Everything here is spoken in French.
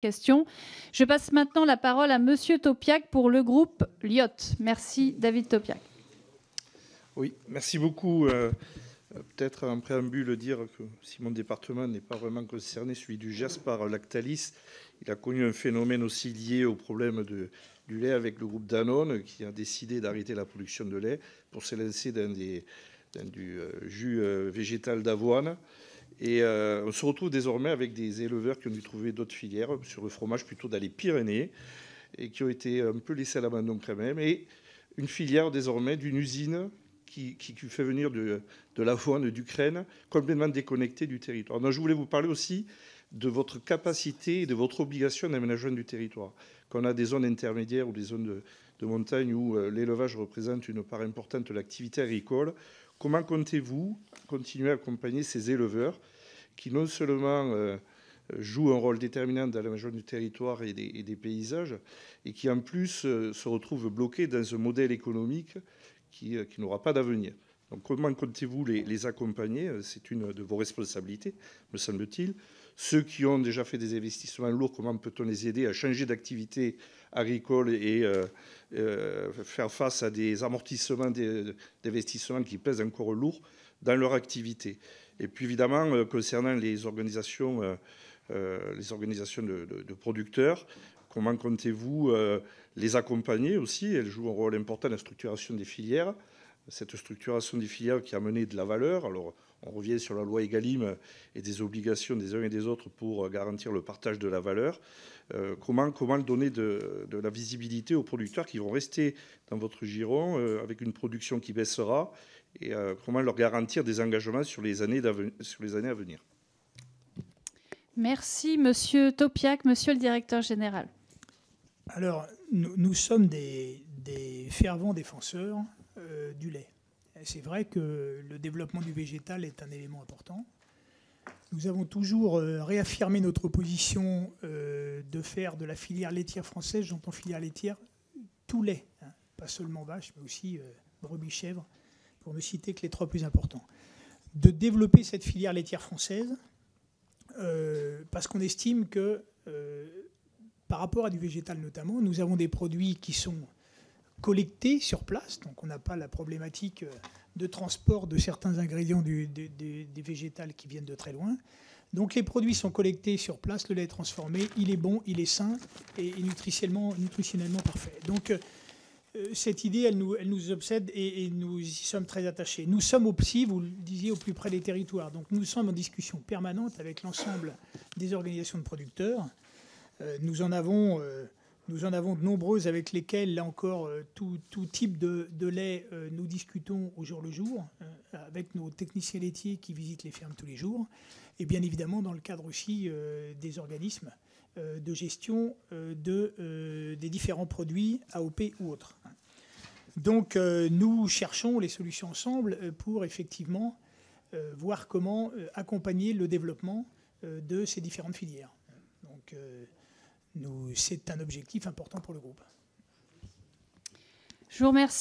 Question. Je passe maintenant la parole à Monsieur Topiac pour le groupe LIOT. Merci, David Topiac. Oui, merci beaucoup. Peut-être en préambule dire que si mon département n'est pas vraiment concerné, celui du Gers, par Lactalis, il a connu un phénomène aussi lié au problème du lait avec le groupe Danone qui a décidé d'arrêter la production de lait pour se lancer dans du jus végétal d'avoine. Et on se retrouve désormais avec des éleveurs qui ont dû trouver d'autres filières sur le fromage plutôt dans les Pyrénées et qui ont été un peu laissés à l'abandon quand même. Et une filière désormais d'une usine qui fait venir de l'avoine d'Ukraine, complètement déconnectée du territoire. Donc je voulais vous parler aussi de votre capacité et de votre obligation d'aménagement du territoire. Quand on a des zones intermédiaires ou des zones de montagne où l'élevage représente une part importante de l'activité agricole, comment comptez-vous continuer à accompagner ces éleveurs qui non seulement jouent un rôle déterminant dans l'aménagement du territoire et des paysages, et qui en plus se retrouvent bloqués dans un modèle économique qui n'aura pas d'avenir? Donc comment comptez-vous les accompagner? C'est une de vos responsabilités, me semble-t-il. Ceux qui ont déjà fait des investissements lourds, comment peut-on les aider à changer d'activité agricole et faire face à des amortissements d'investissements qui pèsent encore lourd dans leur activité? Et puis évidemment, concernant les organisations de producteurs, comment comptez-vous les accompagner aussi? Elles jouent un rôle important dans la structuration des filières. Cette structuration des filières qui a mené de la valeur. Alors, on revient sur la loi Egalim et des obligations des uns et des autres pour garantir le partage de la valeur. Comment donner de la visibilité aux producteurs qui vont rester dans votre giron avec une production qui baissera, et comment leur garantir des engagements sur les années à venir? Merci, Monsieur Topiac. Monsieur le directeur général. Alors, nous sommes des fervents défenseurs du lait. C'est vrai que le développement du végétal est un élément important. Nous avons toujours réaffirmé notre position de faire de la filière laitière française, j'entends filière laitière, tout lait, hein, pas seulement vache, mais aussi brebis, chèvres, pour ne citer que les trois plus importants. De développer cette filière laitière française, parce qu'on estime que, par rapport à du végétal notamment, nous avons des produits qui sont collectés sur place, donc on n'a pas la problématique de transport de certains ingrédients des végétales qui viennent de très loin. Donc les produits sont collectés sur place, le lait est transformé, il est bon, il est sain et nutritionnellement parfait. Donc cette idée, elle nous obsède et nous y sommes très attachés. Nous sommes aussi, vous le disiez, au plus près des territoires. Donc nous sommes en discussion permanente avec l'ensemble des organisations de producteurs. Nous en avons de nombreuses avec lesquelles, là encore, tout type de lait, nous discutons au jour le jour, avec nos techniciens laitiers qui visitent les fermes tous les jours, et bien évidemment dans le cadre aussi des organismes de gestion des différents produits AOP ou autres. Donc nous cherchons les solutions ensemble pour effectivement voir comment accompagner le développement de ces différentes filières. Donc c'est un objectif important pour le groupe. Je vous remercie.